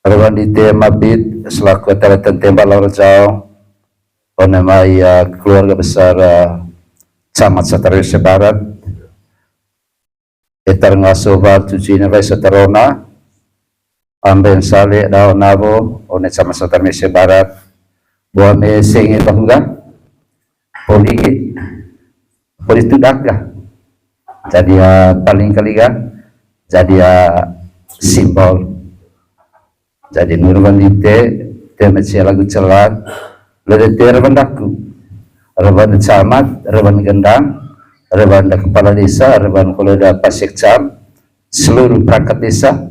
Rewan di Mabit selaku Taletan Tembak Laurjau Onamai keluarga besar Camat Satarisya Barat Etar Ngasobar Tujuina Vai Satarona Amben Sale Dao Nabo One Camat Satarisya Barat Buame Sengi Bahula Poliki Politudakah jadi paling kaliga jadi simbol jadi nurban ite temet lagu celat lede reban daku reban camat reban gendang reban kepala desa reban koleda pasekcam seluruh perangkat desa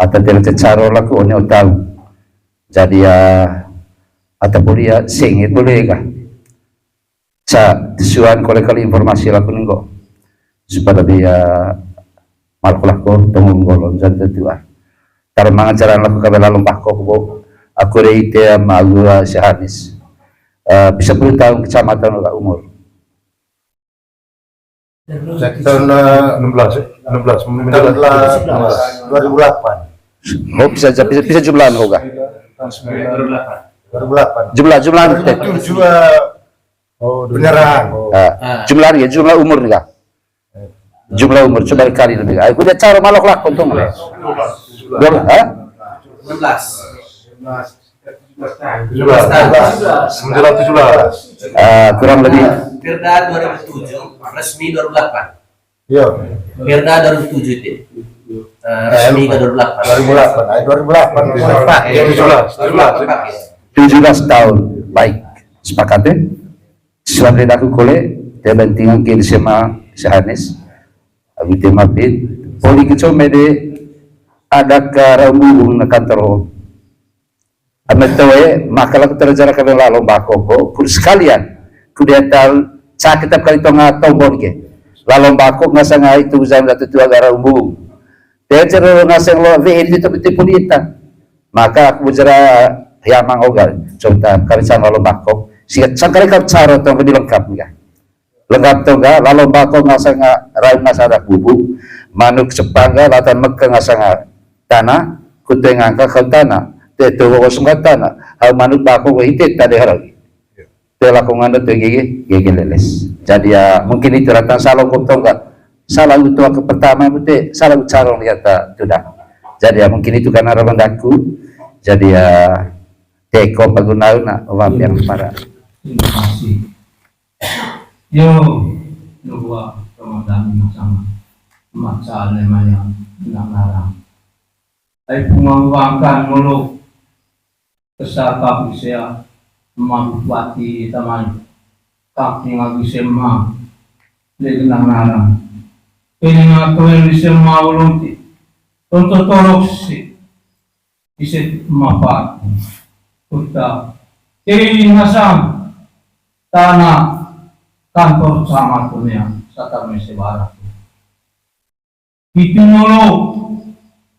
atau temet caro laku onyo tahu jadi atau boleh singit boleh kah tujuan kali informasi laku nengko supaya dia malkulako tunggu golong jadi tuan kalau mengajaran laku kabel lombah kok aku reite magura sehanis bisa 10 tahun kecamatan udah umur tahun 2008 oh bisa jumlahan hoga 2008 jumlahan beneran jumlah ya jumlah umur nih jumlah umur coba kali lebih aku udah cara malok lah untung lah 17 kurang lebih Perda 2007 resmi 2008 iya Perda 2007 itu resmi ke 17 tahun baik sepakatnya suami aku kole dia bentingan ke SMA sehanis aku temapit poli kecome de ada ke rambung na kantor amet tawe makalah terjara kabel lomba koko pun sekalian kudiatal cakitab kali tonga tombol ke lomba kok ngasanga itu zaman datu tua rambung dia cerita ngasang lo ve itu betul polita maka aku bicara yamang ogal contoh kali sama lomba kok sikat sangkali kau cara tong dilengkap enggak lengkap tuh enggak lalu bako ngasanga rayu ngasara bubu manuk sepangga latan mekka ngasanga tanah kutu ngangka kau tanah tetu kosong tanah hal manuk bako hitit tadi haragi telakungan itu gigi leles jadi ya mungkin itu rata salah kau tuh enggak salah itu ke pertama itu salah ucaran lihat sudah jadi ya mungkin itu karena rebandaku jadi ya teko pagunauna wam yang para terima kasih. Yo, dua Ramadan sama macam namanya narang. Ay pumangwangkan mulu kesaka bisa membuati teman kaki lagi sema dengan narang. Ini ngakuin bisa mau lunti untuk tolong si bisa mapat kita ini masam tanah kantor camat punya Satarmese Barat itu mulu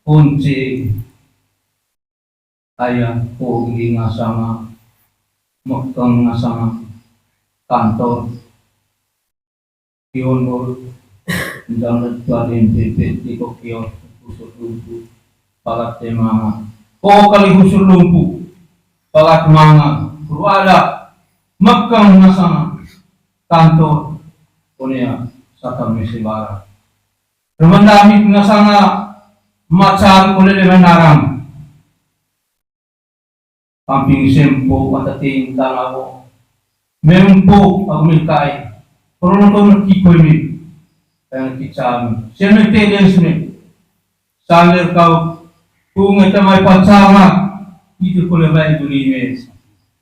kunci ayah kogi ngasama mekeng ngasama kantor pionur dan tuarin bebek di kokior khusus lumpuh palat temanga kali khusus lumpuh palat manga berada mekeng ngasama kantor punya Satarmese Barat. Remandami ngasanga macan oleh dengan narang. Kamping sempo patating tanawo. Mempo ang milkay. Pero nung kikoy ni kaya kitsam. Siya nagteden suni. Saler kau kung ito may pansama dito ko lebay dulimes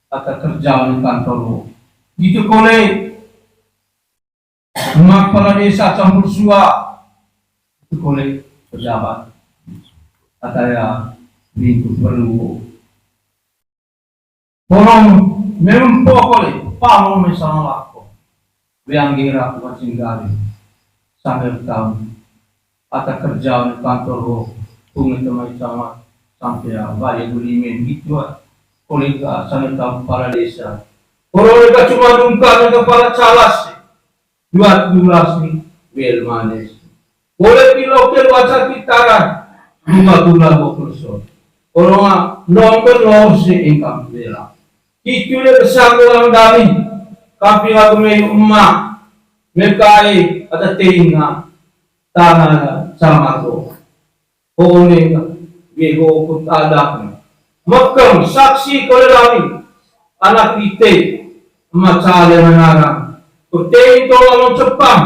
at kerja ng kantor mo. Dito ko le magpala desa campur sua itu oleh pejabat katanya itu perlu orang memang pokoknya paham misalnya aku yang kira aku tinggal sambil tahun atau kerja di kantor pun itu macam sampai banyak bulimen gitu kolega sambil tahun para desa orang mereka cuma nungkar kepala calas 12 nih, well manis. Boleh pilokir wajah kitaran, Luka tula ko kurso. Oro nga, nonton lo si income nila. Kikule bersama ang dami. Kapi nga may may kai at ating nga tangan sama ko. Kukunin nga, gigo kutada ko. Magkang saksi ko lalaki, anak ite, matsala na narang. Kutein to ang tsapang,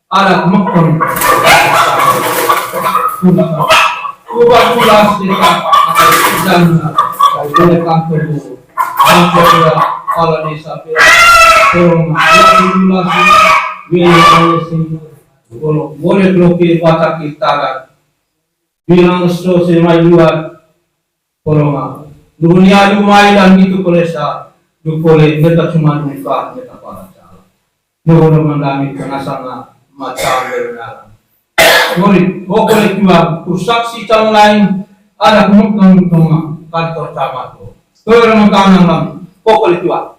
anak magkang. Ubah-ubah sila dan oleh kantor bu, kantor dia kalau di sapi, orang yang dimulasi, bilang kalau boleh blokir baca kita kan, bilang sto semai luar, kalau dunia lumai dan itu boleh sah, boleh kita cuma luka kita pada cara, nuhur mendami pengasana macam benar. Boleh, boleh juga saksi calon lain ada kemungkinan kantor camat tu. Orang makanan kami, boleh juga.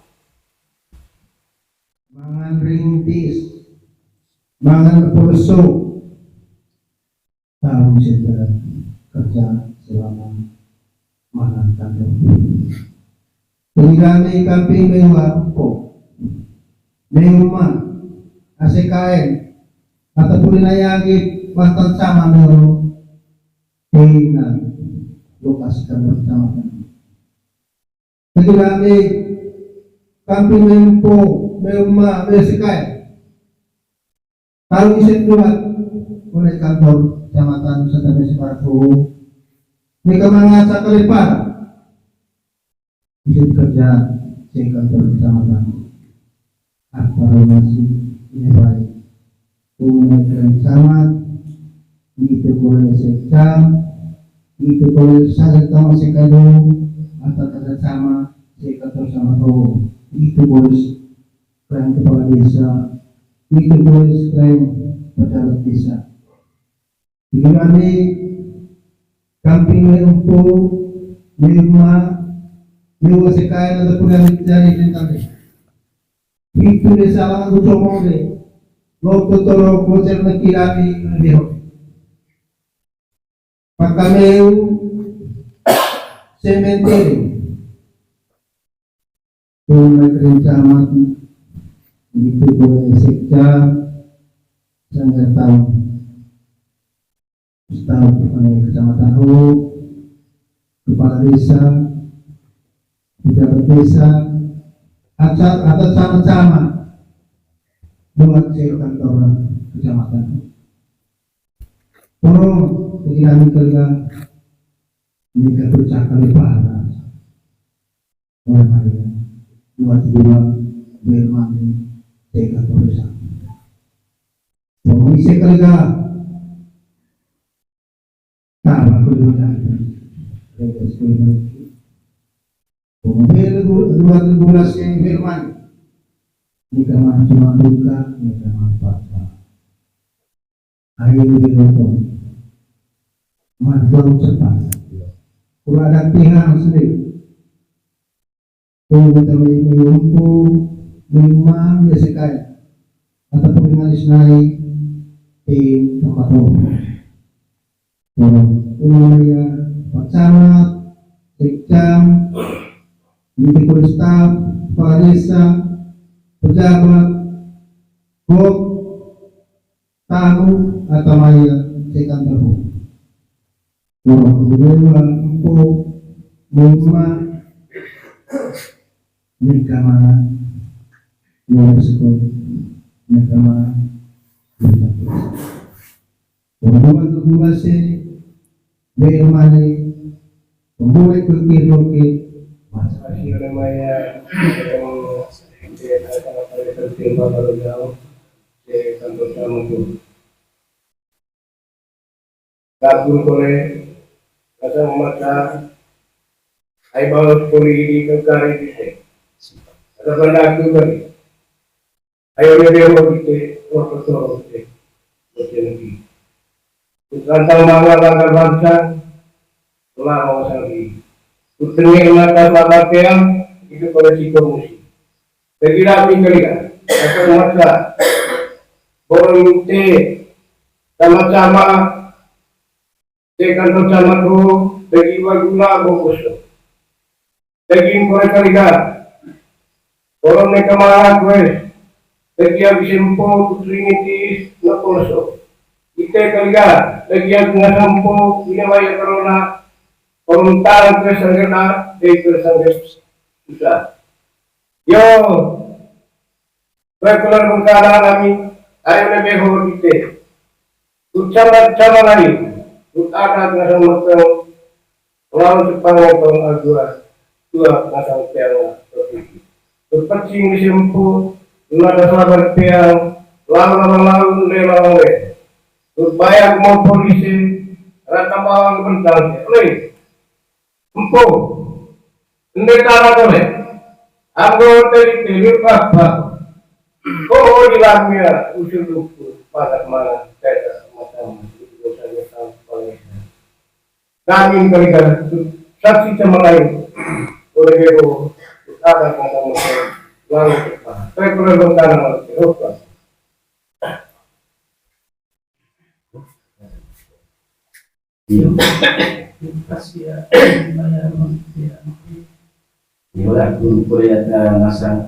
Mangan rintis, mangan pulso, tahu saudara kerja selama mangan kantor. Tinggalnya kambing mewah kok, mewah, asekain, ataupun nayagit. Bahkan sama menurut keinginan lokasi kantor kecamatan. Ketika kami mempo, memang mesekai, kalau isin buat oleh kantor kecamatan Nusa Separatu, mereka mengajak kelepas isin kerja di kantor kecamatan. Apa masih ini baik? Kemudian camat itu boleh sekam, itu boleh saya tahu sekado atau kata sama sekator sama tahu, itu boleh klaim kepala desa, itu boleh klaim pejabat desa. Jadi kampung lempo, lima sekaya ataupun yang dari tentang itu desa lang gusto mo deh, lo tuturo ko sa nakilami lebih. Pagkameu cementerio kung nagrencana dito po ay sekta sangatang staf kecamatan Ho, kepala desa, pejabat desa, atau sama-sama buat kantor kecamatan. Pero kailangan talaga hindi ka tutsaka para orang lain buat dua bermain teka tulisan. Pengisi talaga tama ko doon natin. Kaya school break. Pumapil dua regulasi yang bermain. Hindi ka man sumaduka, hindi ka man pasa. Ayaw din Madang cepat. Kalau ada pihak sendiri, kalau kita menumpu lima biasa kaya, ataupun mengalis naik di tempat umum. Kalau umumnya pacamat, sekjam, di staf, kepala desa, pejabat, kop, tamu atau maya di kantor umum. Orang kedua empuk, rumah, mereka mana, yang sekolah, mereka mana, orang kedua sih, bermana, pembuat kekir-kekir, masih ada maya, yang tertimpa kalau jauh, di kantor tamu. Kabul boleh kata mata ay bawat puli ke kari dite ada benda tu kan ayo dia mau dite waktu tu dite lagi tentang mangga bangsa telah mau lagi utengnya mata mata yang itu polisi komusi segera pikirkan atau mata boleh sama-sama kantor sama tu daging gula bungkus. Daging kore kaliga. Orang mereka marah gue. Daging habis sempo trinity na pulso. Ite kaliga. Daging nga sampo ginawaya corona. Pementaran ke sanggana ke sanggana susah. Yo. Gue keluar bengkala kami. Ayo lebih hor kita. Ucap lagi. Utara ngasang matang lawan sepanjang tahun agua dua ngasang piang provinsi. Berpacing di sempu, nada sabar piang, lawan le. Berbayar mau polisi, rata bawang bentang. Oleh, empu, ini cara boleh. Anggota dari telur apa? Kau di dalamnya usul lupa pada mana saya macam kami berikan saksi sama lain oleh itu ada kata mereka lalu saya perlu berkata mereka Iola kun kuliah nasa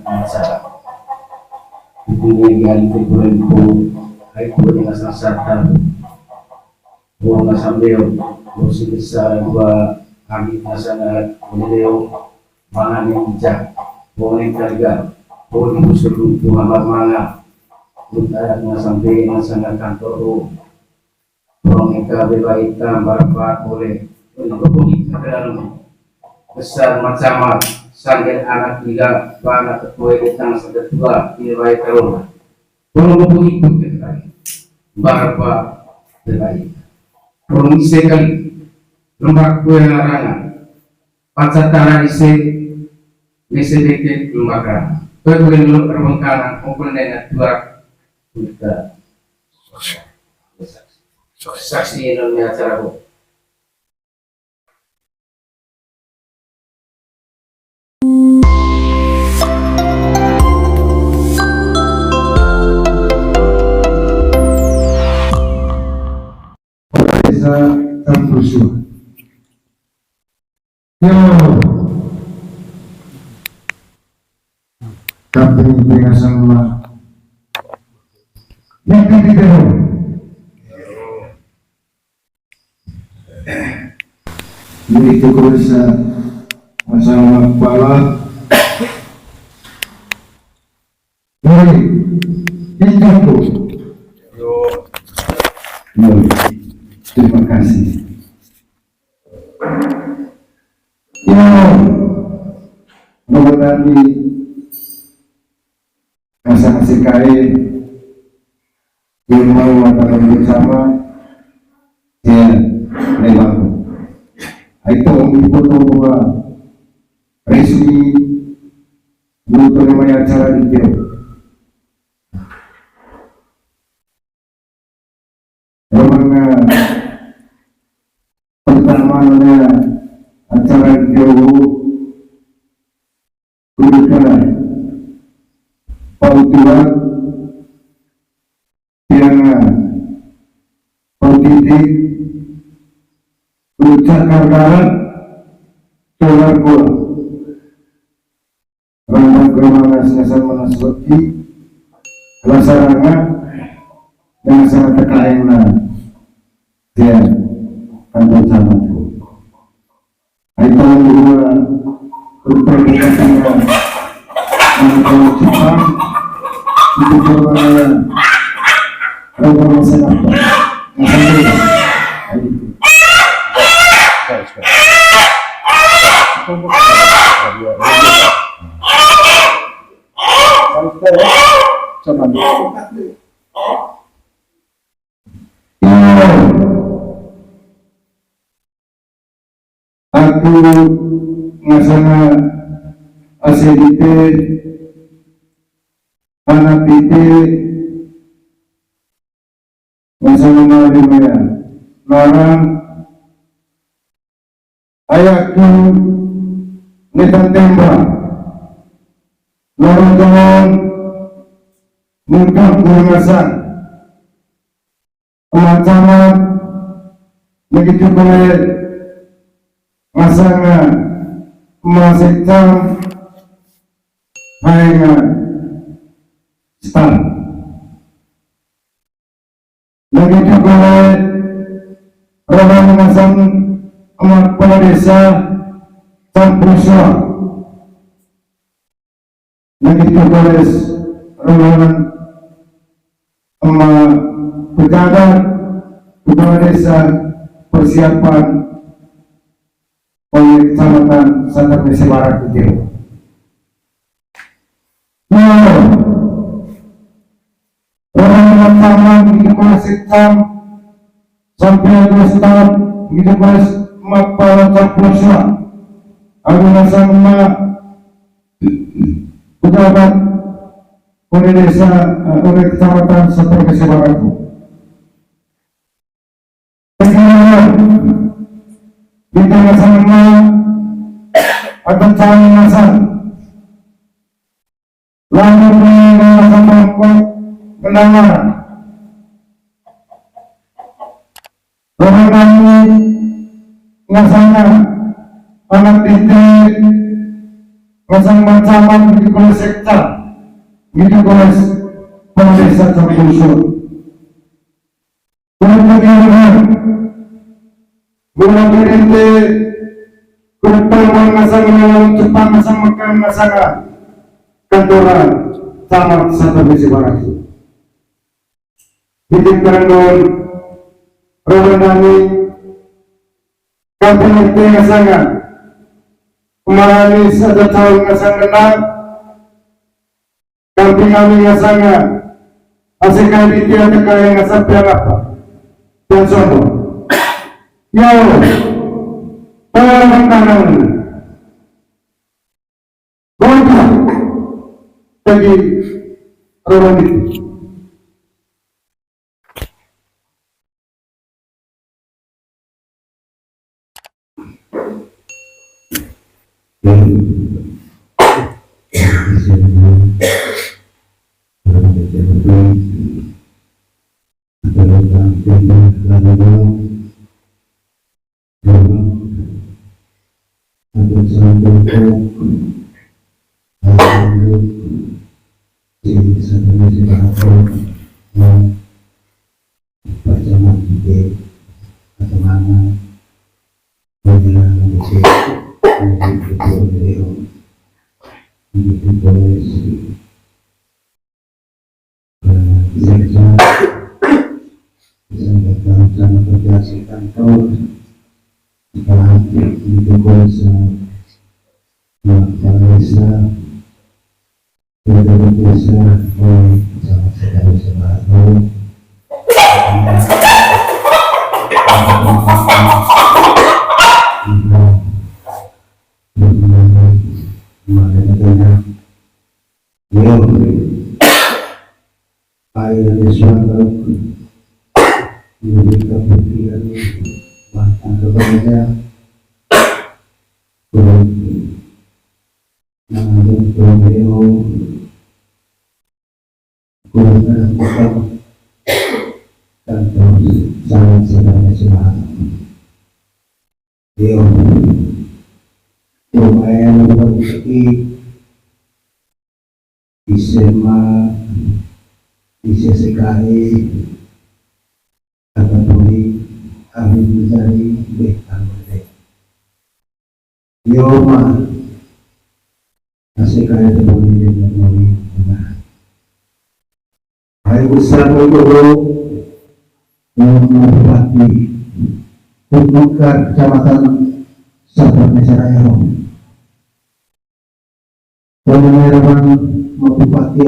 Ibunya yang kuliah ku ay kuliah nasa satan buang nasa leo musik besar gua kami nasa leo mana yang bijak boleh kerja boleh musuh Muhammad mana kita sampai nasa kantor orang ika bebaita berapa boleh untuk dalam besar macam sanggil anak tiga anak ketua ditang seketua nilai terus belum ikut kita berapa bebaita promisi kali lembak kue larangan pacar tanah isi sedikit lembaga kue lu perbengkalan komponen dua kita saksi Indonesia acara bu Terusur. Yo, kapten dengan sama. Yang tidak. Ini itu bisa masalah kepala. Ini itu. Yo. Terima kasih. Ya, mengenai masa-masa kaya yang mau antara bersama, ya, lewat. Itu untuk bahwa resmi untuk namanya acara itu. Pertamanya acara itu kudukan pautuan piana politik kudukan solar gua rambang kerumana siasat manaswati lasaranga yang sangat terkaitnya dia kantor sama itu. Itu dua berperbedaan antara Jepang itu berwarna orang senapa aku ngasana asedite anak tite ngasana marimaya larang ayahku netan tembak larang jangan mengkap mengasan pemacaman begitu boleh masanga masihkan hanya stan begitu boleh orang masang amat kepala desa Sampursa begitu boleh orang pejabat kepala desa persiapan oleh Kecamatan Santa Misi Barat Kutil. Orang pertama begitu konsektan sampai 2 tahun begitu kepala Sampursa adalah sama pejabat oleh desa oleh Kecamatan Santa Misi Barat. Kita sama atau cari masal lalu sama kok penanganan orang kami ngasana anak titik ngasang macam di kolej sektor di kolej desa Sampursa kemudian bulan berhenti kurang masang melalui Jepang masang makan masakan kantoran tamat Santa Misi Barat titik teranggon rawan kami kampung itu masangan kemarin ada tahun masang kenal kampung kami masangan asyikkan di tiada kaya ngasap yang apa dan sombong yo, orang kanan, golkar, bagi orang itu. Isema, ICCKI, Kapolri, Ahli Mencari, BKMD. Yoma, ACKI Kapolri dan Kapolri. Hari besar untuk Bupati, Bukar Kecamatan Sabah Mesaraya. Pemerintahan Bupati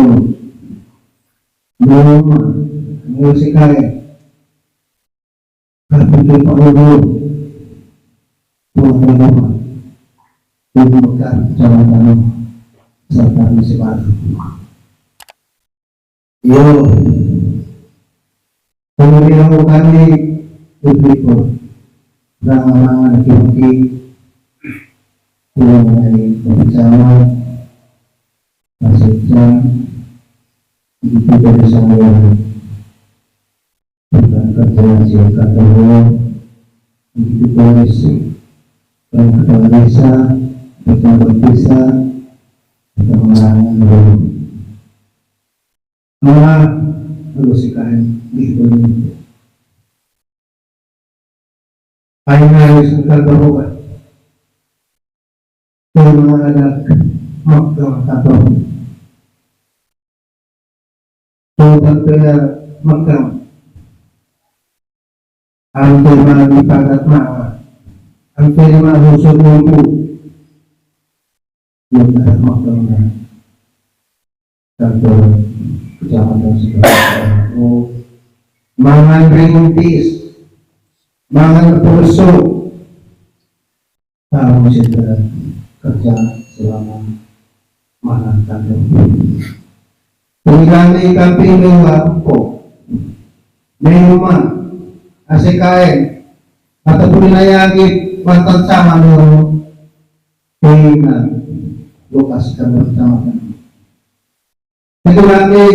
Yoma, ACKI, Kapolri Pak Bukar Kecamatan Sabah Mesaraya. Yo, kemudian kami begitu orang-orang laki-laki pulang dari bersama maksudnya itu dari saya bukan kerja siapa dulu begitu polisi, dan kepala desa, pejabat desa, kita mengalami dulu. Allah harus ikan gitu. Akhirnya harus kita berubah. Semua ada makam kantor. Tuhan kena makam. Hampir mana dipakat mana. Hampir mana usul mampu. Yang ada makamnya. Kantor kecamatan segala. Mangan rintis. Mangan perusuh. Kamu segera kerja selama mana kantor. Pengganti kamping lampu, minuman, ACKN, ataupun dinayagi mantan sama dulu dengan lokasi kantor kecamatan. Itu lagi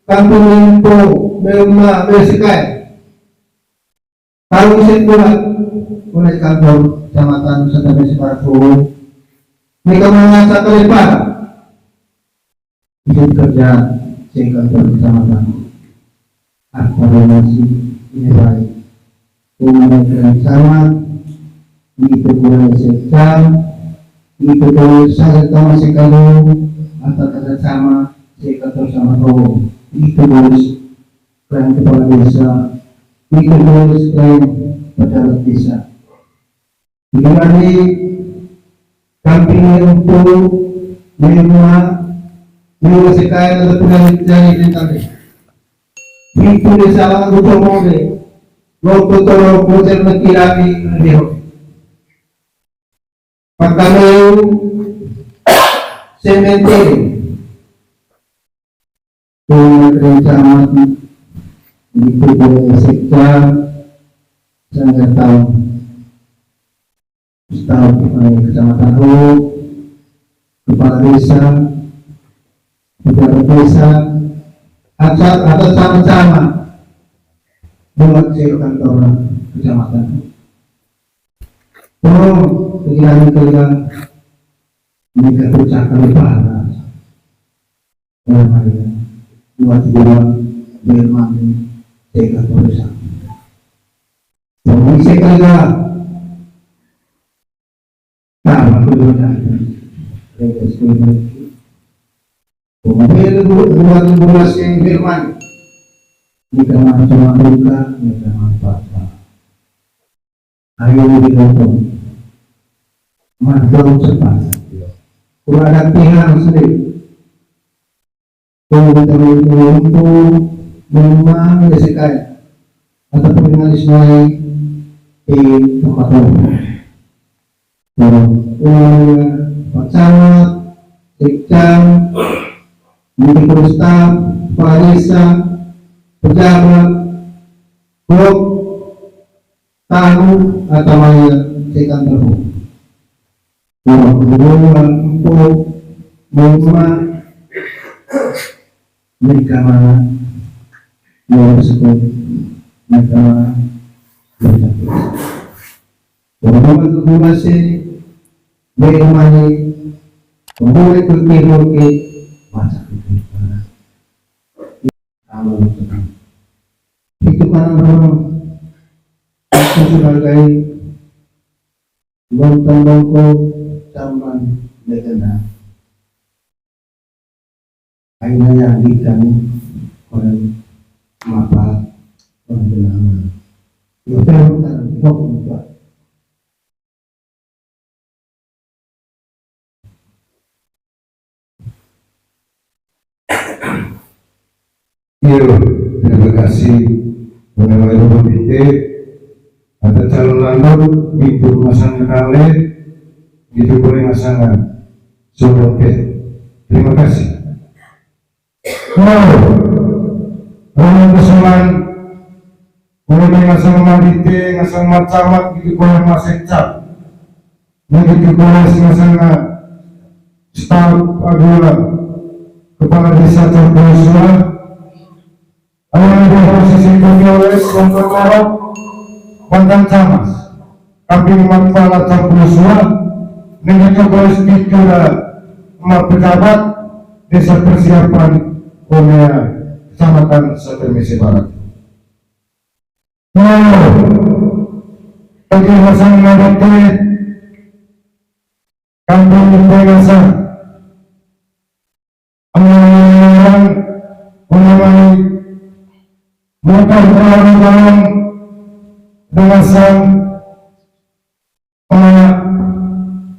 kampung lampu, minuman, ACKN. Kalau bisa buat oleh kantor kecamatan Nusa Tenggara Barat, mereka mengasa terlepas. Itu kerja di kantor kecamatan. Koordinasi ini baik. Komunikasi sama, itu kurang sejam, itu kurang saya tahu masih kalau atau kerja sama, saya kantor sama kau. Itu harus klien kepala desa, itu harus klien pejabat desa. Itu lagi kampung yang perlu minuman. Dulu sekali ada pengajian di tadi. Itu di salah satu mobil. Waktu tolong mobil mentirami dia. Pakalau sementeri. Kecamatan itu boleh sekian sangat tahu. Staf kecamatan kepala desa. Pejabat desa atau sama-sama buat kantor kecamatan. Kegiatan mereka ucapkan lebaran. Buat bilang bermandi kantor desa. Komisi kerja sama kemudian kemudian buat yang firman jika macam mereka mereka manfaatkan. Ayo dipotong, mantap cepat. Kurang ada pihak sendiri. Kemudian untuk memang sekali ataupun dengan istilahnya di tempat umum. Pacamat, sekjam, Menteri Staf, Kepala Desa, pejabat, blok, tamu atau maya sekan terhubung. Hubungan untuk rumah mereka mana yang disebut mereka hubungan komunikasi bagaimana hubungan komunikasi macam itu karena aku sebagai lontong bongko taman legenda akhirnya yang dikami oleh mapa penjelangan itu bukan hukum Pak. Terima kasih Pegawai Rumah Titik ada calon landor Ibu Masang Kenale itu boleh masangan Sodoke. Terima kasih. Orang keselan boleh ngasang Madite, ngasang Macamat gitu boleh masecap begitu boleh ngasang staf agula kepala desa Cangkosua. Ayo di posisi pegawai kontrol Pandan Camas, kami manfaat Campurusua, dengan kebos kita pejabat desa persiapan oleh Kecamatan Satermisi Barat. Bagi masyarakat mengerti kampung desa orang mengenai motor jalan dengan sang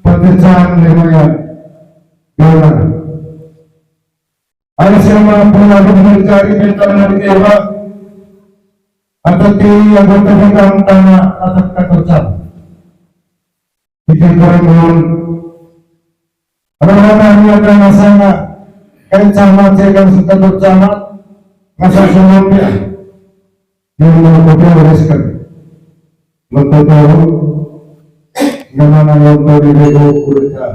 pekerjaan dengan dolar. Ada siapa pun ada mencari mental dari dewa atau di anggota pegang tanah atau kerja. Bikin orang orang yang ada sana kan camat saya sudah bercamat masa sebelumnya yang melakukan bereskan untuk gimana untuk diri kita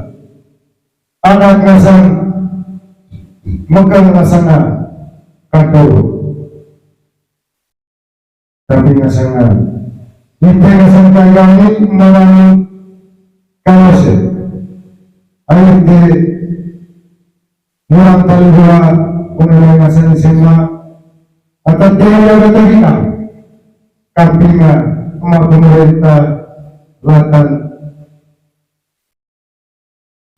anak ngasang megang ngasana kantor tapi ngasana kita ngasang kayani melalui kawasan ayat di murang talibua unang ngasang semua atau dia kata kita kampinga pemerintah Latan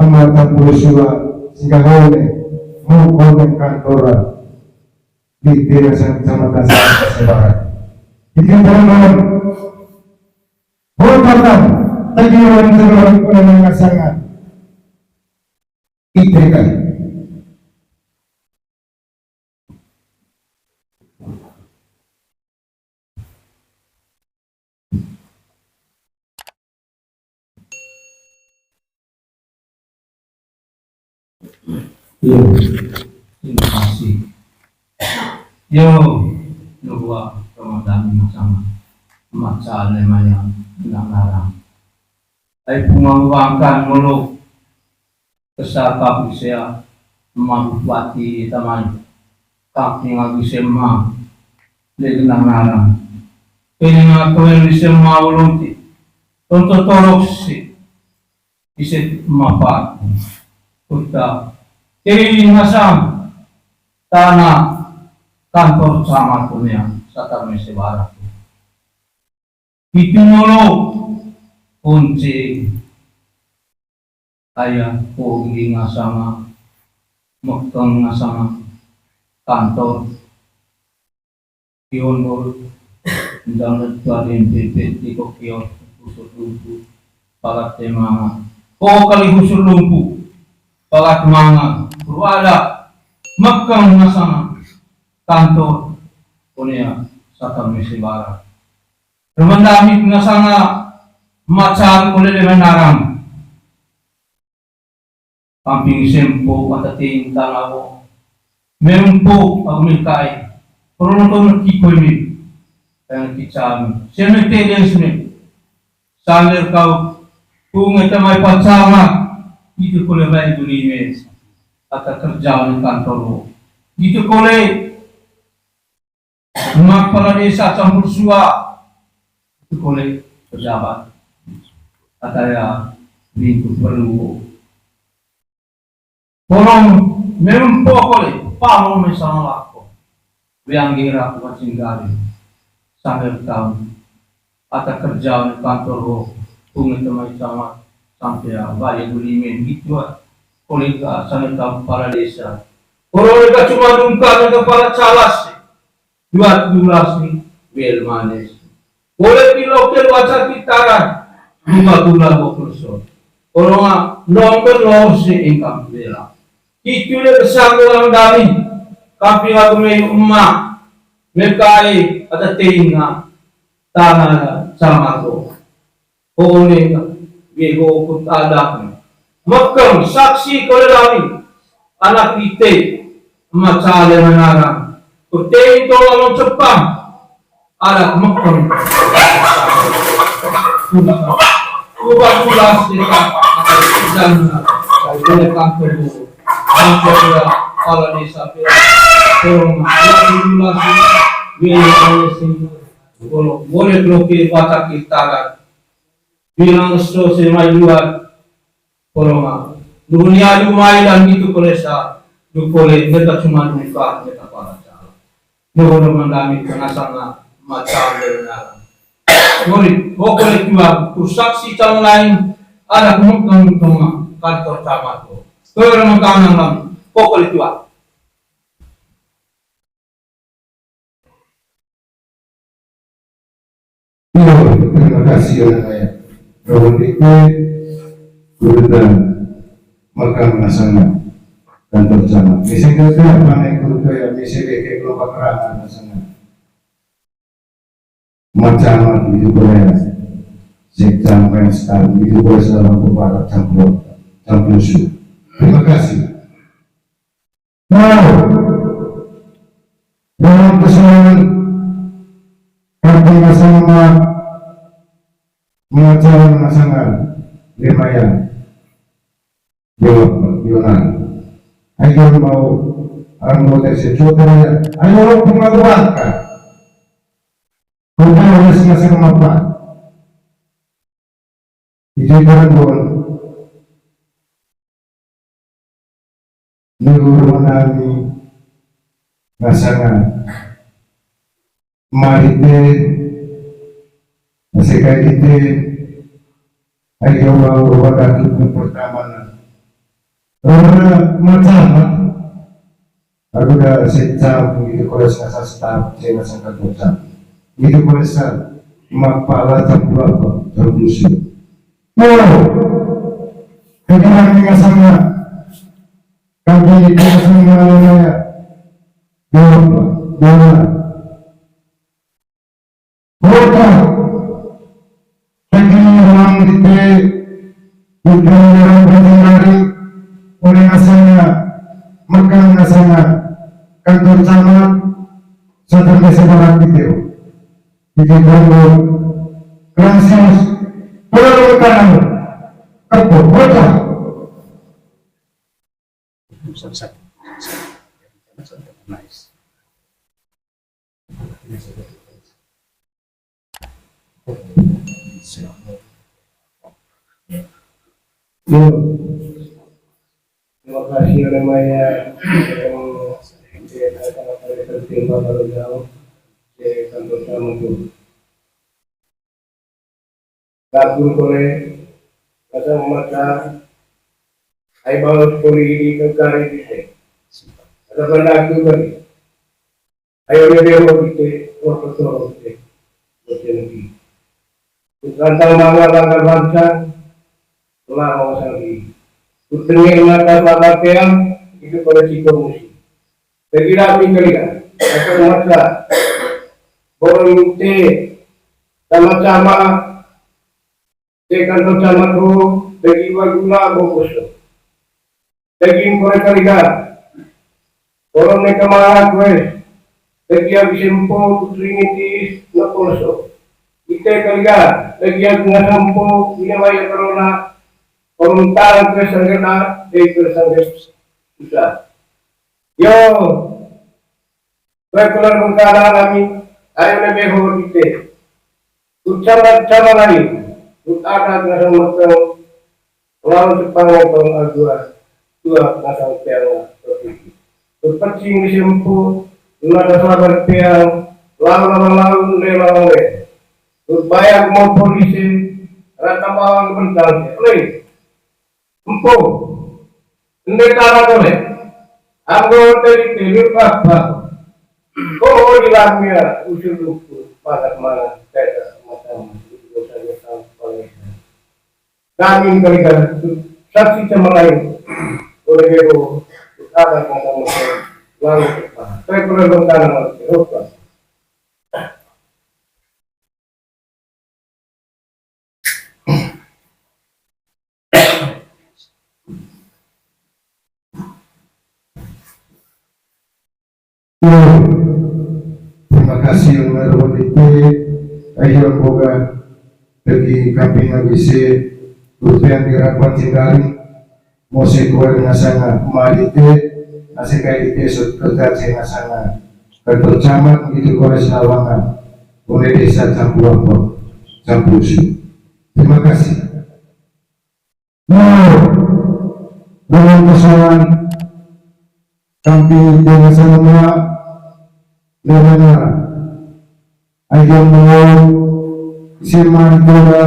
amatan Purusua sehingga hone mengkonek kantora di desa Kecamatan Sebarat. Bikin teman-teman berkatan tadi orang seorang penangan sangat itrikan. Yo, terima kasih. Yo, nubuah Ramadan bersama macam yang nak larang. Ay pumangwangkan mulu kesakap saya membuati teman kapi ngagu sema legenang larang. Ini ngakuin sema ulunti. Untuk torok si isi mapat. Kita kiri masam tanah kantor sama punya Satermisi Barat. Itu mulu kunci ayah pergi ngasama mekeng ngasama kantor pionur jangan tuarin bebek di kokios usul lumpuh pakat tema kali usul lumpuh pakat manga berada mekeng ngasama kantor punya Satermisi Barat. Remandami ngasanga macal oleh lemenarang kamping sempo patating tanawo mempo agmilkai prononton kikoymi yang kicam sene telen sune saler kau kung etamay patsama itu kole bay dunime ata kerja di kantor itu kole kepala desa Campurusua itu kole pejabat ataya lingkup perlu Tolong mempokole pamong misalnya lako yang gira kucing gali sambil tahun atau kerja di kantor pungi teman sama sampai bayar bulimin gitu kolega sambil tahun kepala desa kolega cuma dungkan kepala calas 12 nih bel manis boleh pilokir wajah kitaran 5 bulan 20 orang nongker losi income bela Itulah kesanggulan kami, kami agumay umma, mekai at tinga, tangan sama ko. Kukunin ka, bigo kutadak. Magkang saksi ko lalami, anak ite, matsala manarang. Kutin ito ang tsapang, anak magkang. Kubat-kulas nila, at isang na, kaya kantor mo. Sampai kalau desa pero regulasi wilayah sini Kalau boleh bloki watak kita kan, bilang so semai luar koroma. Dunia lumai dan itu boleh sa, itu boleh mereka cuma muka mereka para cara. Nuhur mandami kena sana macam benar. Boleh, boleh juga saksi calon lain ada kemungkinan kantor camat tu. Kau orang makanan lam, boleh juga. Terima kasih yang saya. Bahwa itu kurutan makam nasana kantor camat. Misalnya saya pakai kurutan ya, misalnya ke kelompok kerangan nasana. Macam itu boleh sekam penstar itu boleh selama kepada campur su. Terima kasih. Now, dalam keseluruhan kami bersama mengajar masalah lumayan Yonan. Ayo mau orang tersecotan, ayo pengaduan kan. Kita harus ngasih kemampuan. Itu kan pun Nurul Nami Nasangan Marite Nasekai ayo mau wadah pertama. Orang macam aku dah secah begitu kalau saya staf saya sangat bosan. Itu kuasa mapala tapua terbusi. Oh, kami sama kami sama ya. Dua. Kota. Kami orang itu bukan orang bertinggali oleh asanya makan asanya kantor camat sedang disebarang video. Jadi kalau Francis perlu tanam apa kota terima kasih namanya yang terima kalau jauh di kantor kamu tu. Lagu kore kata mata ai bawa poli di kekari di ada berlaku bagi ayo dia mau kita waktu itu jadi bukan tahu mana bangsa telah mengusang Kutengah mata pelakar itu pada psikologi. Sekira mikirkan, atau mata borongte sama-sama tekan sama tu bagi waguna bokoso. Bagi mereka lihat borong mereka marah kue bagi abisempo trinity nakoso. Kita kalian bagi abisempo binawaya corona. Komentar ke sanggana dari kesangges susah. Yo, berkelar mengkala kami, ayo lebih hormati. Ucapan lagi, utara dengan macam lawan Jepang yang agua, dua pasang piala seperti. Berpancing di sempu, nada sabar piang, lawan le. Berbayar mau polisi, rata bawang bentang, oleh. Empu, negara boleh. Aku dari telur apa? Kau di dalamnya usul lupa pada mana saya macam itu saya sampai. Kami berikan saksi sama lain. Oleh itu ada macam lalu saya perlu bertanya apa? Terima kasih untuk wanita ayo boga bagi kami ngabisi tujuan dirapan tinggali musik kuat nasana malite nasi kayak itu kerja nasana kantor camat begitu kores lawangan oleh Desa Campuapok, Campusu. Terima kasih. Nah, dengan kesalahan kami dengan semua namanya ayo mau siman doa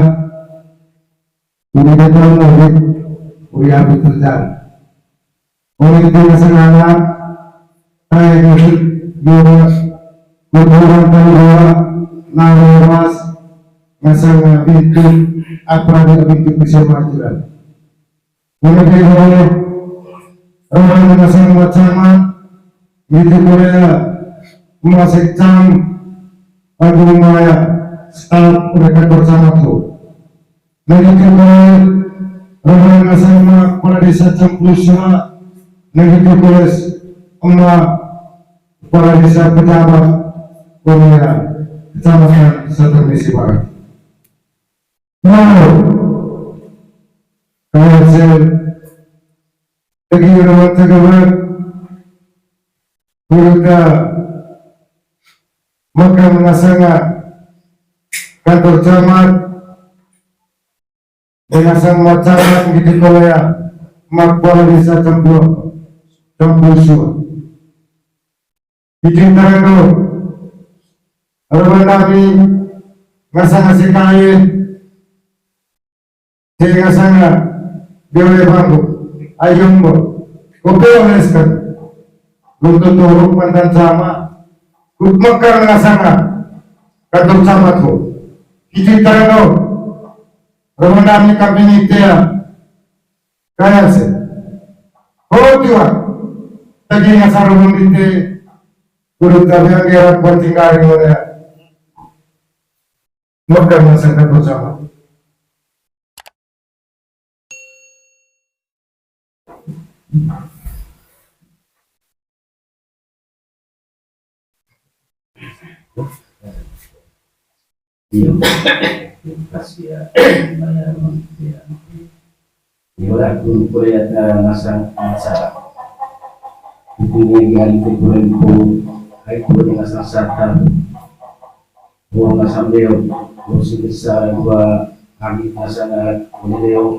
ini betul lagi uya betul dan oleh dengan sengaja saya dua berkurang kedua nawas masalah itu apa yang itu bisa majukan oleh orang masalah macam itu boleh masih cang aku maya start mereka bersama tu mereka boleh orang masalah pada desa Campusia mereka boleh pada desa pejabat boleh kecamatan Satu Misi Barat. Now, kalau saya pergi rumah tegawat, mereka maka mengasanga kantor camat dengan sama camat gitu kalau ya makbala desa Campusu. Diceritakan dulu, orang kami ngasanga si kain, si ngasanga bioleh bangku, ayumbo, kopi oleskan, untuk turun mantan sama, mekar ngasanga kantor camat ko. Diceritakan dulu, orang kami kabinitia, kaya se, tua, tadi ngasar rumite. Guru tapi yang dia bertingkah dengan maka masyarakat bersama. Iya, kasih ya, ya. Iya, aku boleh ngasang masalah. Ini yang dikurangku. Aku dengan sasatan buang sambil musik besar gua kami masalah beliau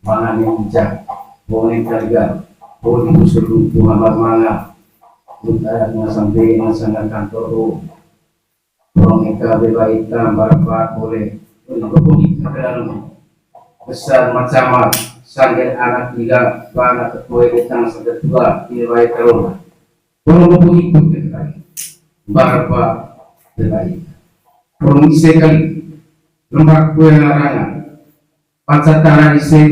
mana yang bijak boleh kerja boleh musuh Muhammad mana kita sampai masalah kantor orang kita bebaita berapa boleh untuk dalam besar macam sambil anak tiga anak ketua di tangan kedua di baik rumah belum begitu berapa terbaik. Promisi kali lembaga kue larangan. Pasca tanah isi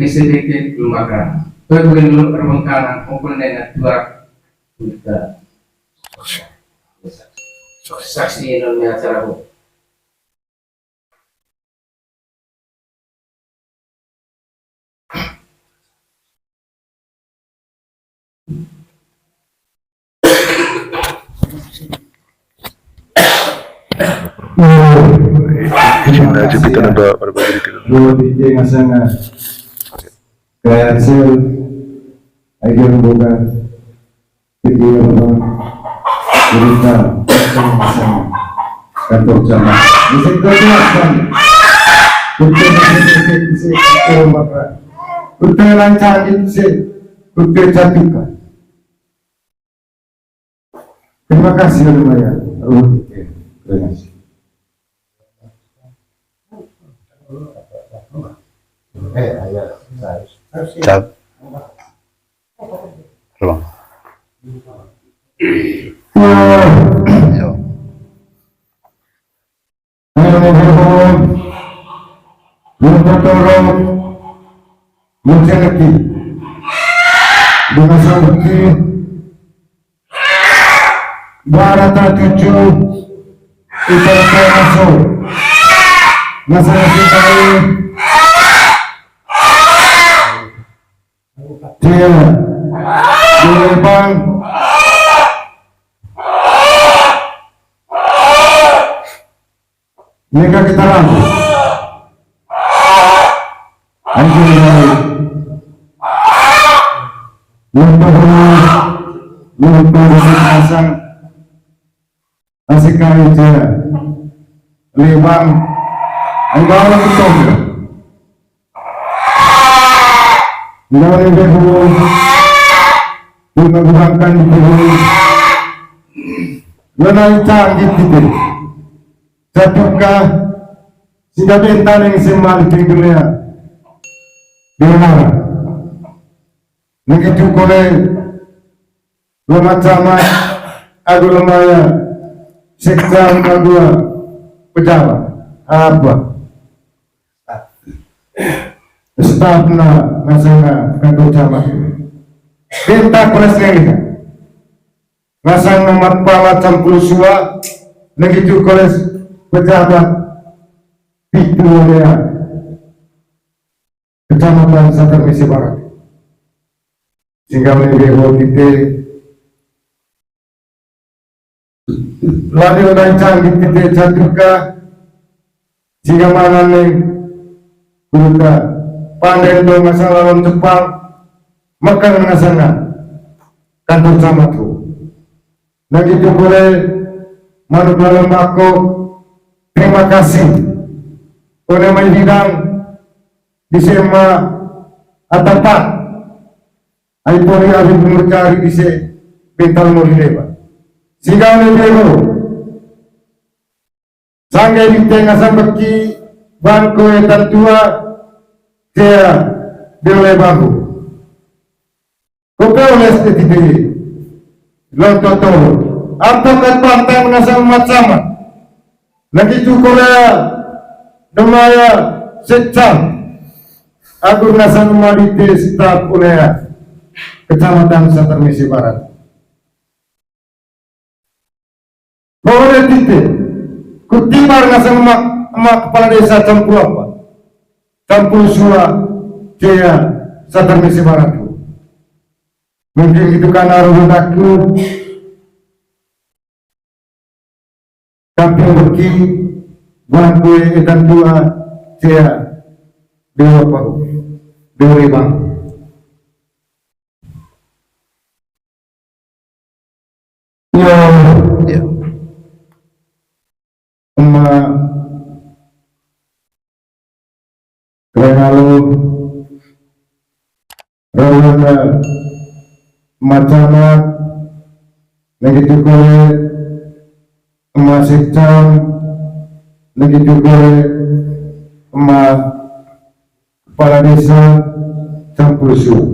sedikit lembaga. Kue boleh dulu perbengkalan maupun dengan dua kita saksi dalam acara bu. Dua titik masalah kaya hasil agar bukan video berita masalah kantor camat. Bisa terjelaskan. Betul lancar itu betul cantik. Terima kasih lumayan. Terima kasih. Cap. Ruang. Yo. Barata tujuh itu masuk masalah kita dia bang mereka kita lalu lupa pasang masih kali dia Lebang ay bawang itong Dari behu Bunga-bungakan di behu Lanay canggit gitu Satuka Sida bentan yang semal tinggalnya Dimana Begitu kole Lama camat Aku lemaya Sekta dua pejabat apa staf na nasanga kantor camat benta kelas lagi nasang matpala campur suwa begitu kelas pejabat itu ya kecamatan Satar Misi Barat sehingga menjadi kita lalu dan canggih kita jatuhkah sehingga mana nih kuda pandai do masalah lawan Jepang makan ngasana kantor camat tu dan itu boleh manu dalam aku terima kasih oleh bidang di sema atapat ay pori abin mencari di se bental morileba sehingga lebih sangai di tengah sambaki bangko etan tua kaya dioleh bangku kope oleh setiti lontoto apakah pantang nasa umat sama lagi cukulah demaya secam aku nasa umat di staf oleh kecamatan Satar Misi Barat boleh titik kutimar nasa emak kepala desa campur apa campur sua kaya Satar Misi Barat mungkin itu karena ruang aku kampung beki buang kue etan tua kaya dewa pahu dewa rebang Ya. emak lalu rawat macamat begitu kue emak secam begitu kue emak kepala desa campur suap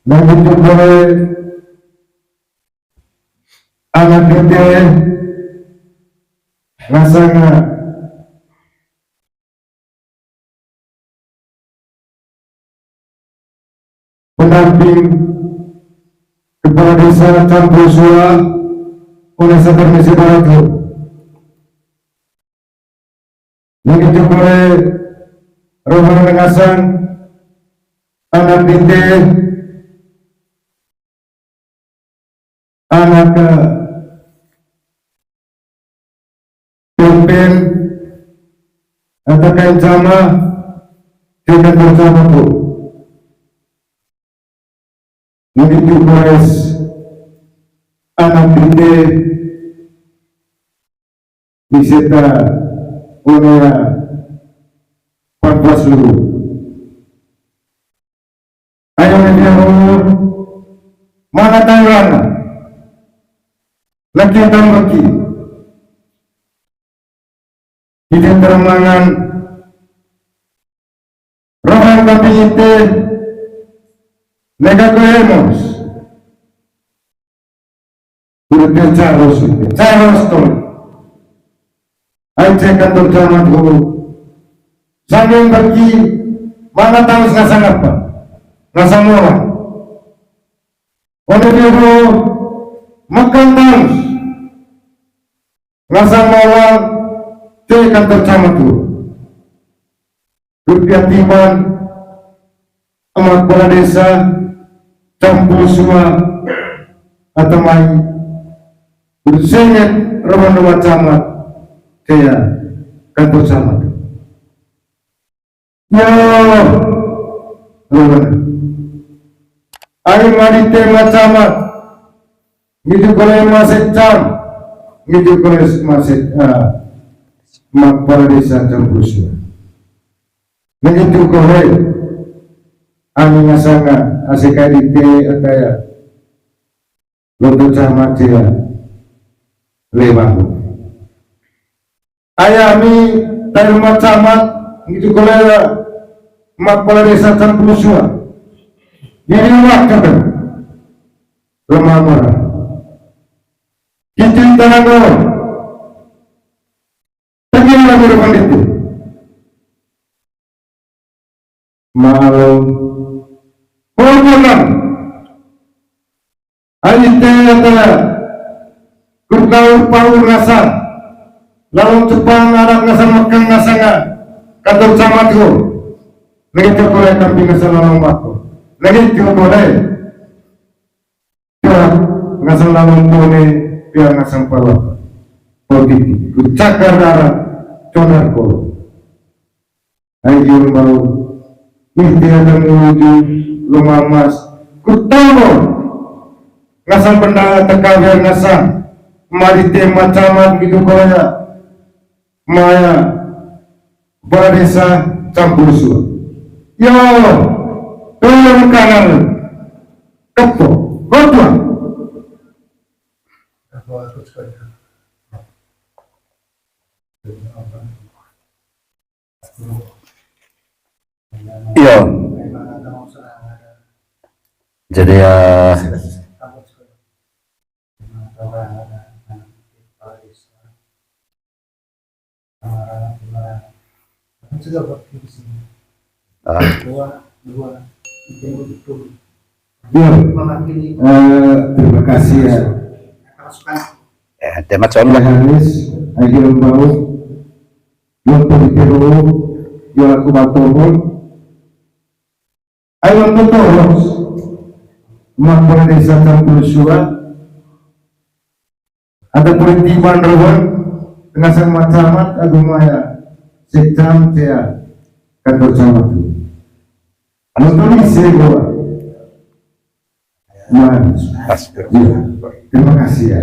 begitu kue anak gede rasanya pendamping kepala desa campur sua oleh Satar Misi Barat begitu boleh rombongan mengasan anak gede anak pemimpin atau kain sama tidak bersama tu begitu beres anak kita disita oleh 14 seluruh ayo media mana tangan lagi datang lagi kita termangan rohan kami itu negativemos udah caros tuh aja kantor camat guru sambil bagi mana tahu ngasang apa ngasang orang oleh dia makan tahu ngasang orang ke kantor camat guru rupiah timan amat kepala desa campur semua atau main bersengat rumah-rumah camat kaya kantor camat ya rumah ayo mari tema camat gitu kalau masih cam gitu koles masih Mapalesa Campusua. Begitu kore ani ngasanga asekadite ataya lodo camat dia lewaku. Ayami dari rumah camat gitu kore Mapalesa Campusua. Jadi waktu lemah marah. Kita tanah Bagaimana berdepan itu? Malam Purwonan Alite adalah Kurkaur Paur Ngasar Lalu Jepang anak ngasar Mekang ngasanga Kantor camat ko Negiti kolay kamping ngasar lalong bako Negiti kolay Pia ngasar lalong bone Pia ngasar pala Politik Kucakar darah Conar ko Ayun mau Ihtiya dan menuju Lumamas Kutawa Ngasang pendana tekawir ngasang Marite macamat gitu kaya Maya Barisa Campusua Yo Tolong kanan Kepo Kotwa Iya. Jadi terima kasih ya. tema contoh Hanis, akhir mau yang berbicara, yang aku batalkan. Ayo terus, makmur desa Campusua, ada perintibaan rewan dengan sama camat agumaya, sekam saya kantor camat. Nonton isi gua. Terima kasih ya.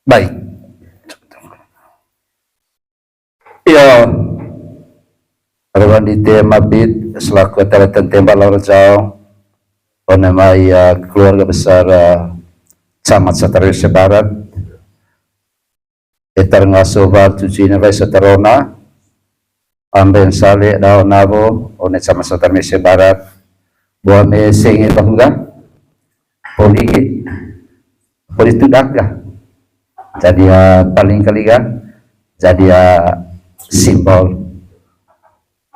baik. Iya. Rewan di tema bid selaku Taletan Tembak Laurjau Onamai keluarga besar Camat Satarisya Barat Etar ngasobar tujuh nilai Satarona Amben Saleh Daun Nabo One Camat Satarisya Barat Buame Sengi Bahungga Poli Tudakah jadi paling kali kan jadi simbol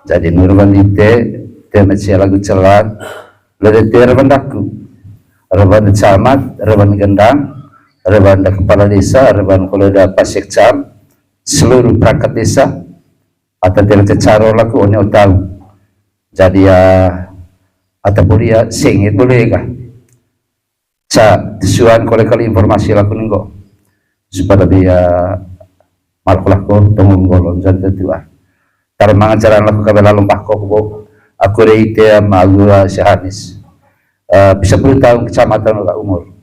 jadi nurban ite tema lagu celat lede reban daku reban camat reban gendang reban kepala desa reban koleda pasek cam seluruh perangkat desa atau dia cecaro laku one tahu jadi atau boleh sengit boleh kah tujuan kali informasi laku nenggo supaya dia malkulako tunggu jadi tua kalau mengajaran laku kabel lalu bako aku reite magura Syahanis bisa beritahu kecamatan atau umur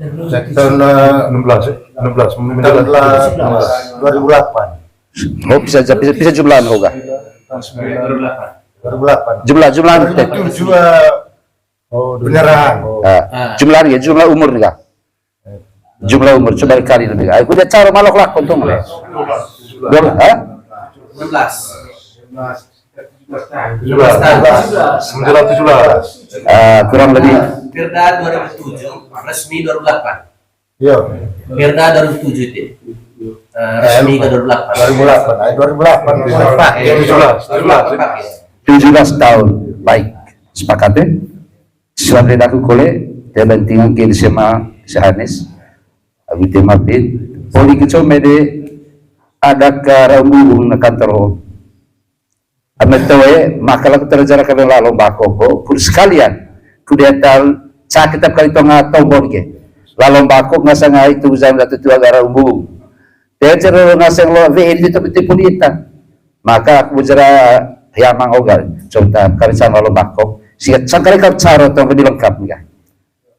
Sektor 16 2008 oh bisa jumlahan hoga 2008 jumlahan itu juga beneran jumlah ya jumlah umur nih kak jumlah umur coba kali lebih aku udah cara malok lah untung lah 16 kurang lebih Perda 2007 resmi 2008 iya Perda 2007 itu resmi ke 17 tahun baik sepakatnya surat redaku kole dia bentingan ke SMA Syahanis abi tema bid poli kecomede ada karamu na kantor ametawe makalah terjara kami lalu bako kur sekalian kudiatal cakitab kali tonga tombol ke lalu bako ngasanga itu zam datu tua gara umbu dia cerita ngasang lo ve itu betul polita maka aku jera yamang ogal contoh kali sama lalu bako sikat sangkali kau caro tong dilengkap nih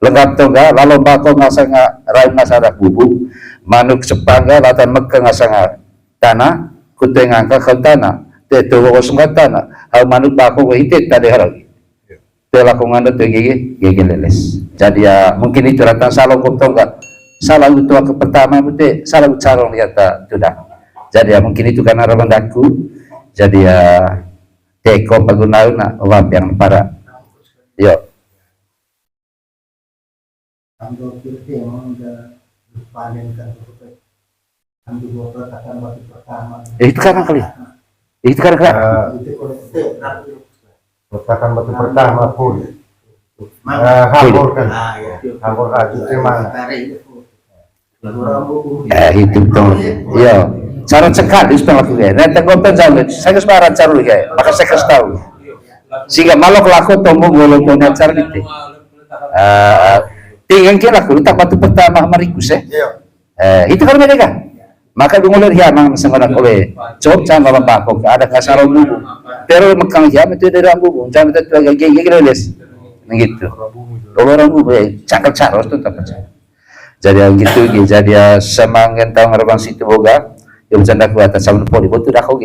lengkap tongga lalu bako ngasanga rai nasara bubuk manuk sepangga latan mekka ngasanga tanah kutengangka kau tanah teto kosong tanah hal manuk bako hitit tadi haragi telakungan itu gigi leles jadi ya mungkin itu rata salah kau tongga salah itu aku pertama itu salah carong lihat sudah jadi ya mungkin itu karena rabandaku jadi ya teko pagunauna wab yang para yo Ambil kirti emang udah panen kan ambil dua peletakan batu pertama itu karena kali itu karena kali itu kalau Letakkan batu pertama pun. Mang. Hambur kan. ya Hambur aja cuman. itu betul yo cara cekat itu laku kayak nanti konten jauh saya keseparan cara kayak maka saya kasih tahu sehingga malu kelaku tombo bolong punya cara gitu tinggal kira aku letak batu pertama marikus itu kan mereka maka mulai hiamang sengaja oleh coba sama bapakku ada kasar bubu terus mekang hiam itu dari bubu jangan itu agak gigi leles gitu orang bubu cakap caros tuh tak percaya jadi yang gitu jadi ya semangat tahu ngarang situ boga yang bercanda kuat sama poli betul dah kau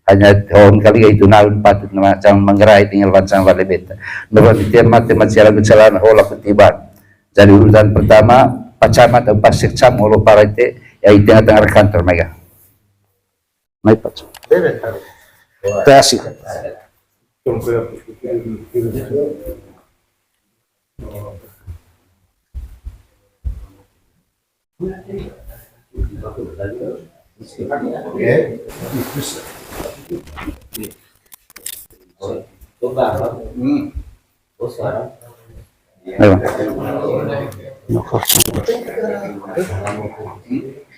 hanya orang kali itu naun patut macam menggerai tinggal bancang balik beta nomor tiap mati ala berjalan olah ketiban jadi urutan pertama pacamat atau pasir cam olah parite ya itu tengah kantor mereka naik pak terima kasih ayo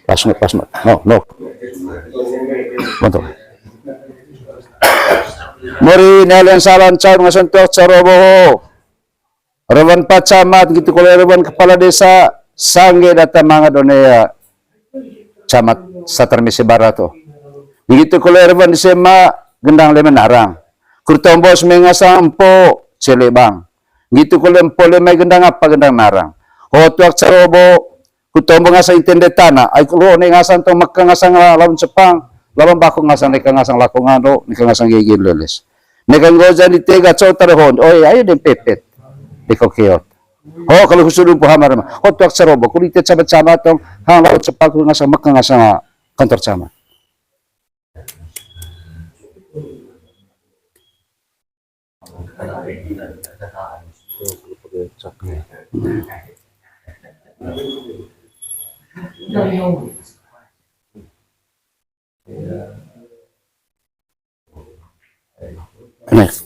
pas no mantap Mori nelen salan caur ngasentuh caroboho rewan pacamat gitu kalau rewan kepala desa sangge datang manga donea camat satermisi barato begitu kalau rewan disema gendang lemen arang kurtombos mengasa empo celebang gitu kalau empo lemai gendang apa gendang narang hotuak carobo kutombo ngasa intende tanah ay kulo ne ngasan to makka ngasang lawan Jepang lawan bako ngasang neka ngasang lakongano neka ngasang gigi leles neka ngoja di tega cow tarhon oy ayo den pepet deko keot oh kalau kusudu po hamar ma hotuak carobo kulite cabat-cabat tong hang lawan Jepang ngasang makka ngasang kantor camat Next.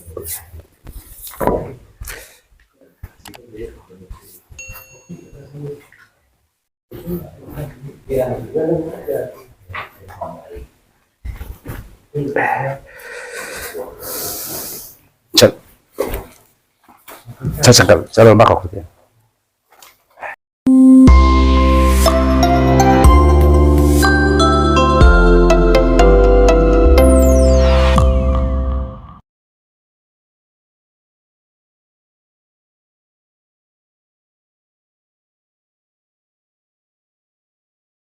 Cek. Cek, cara makok.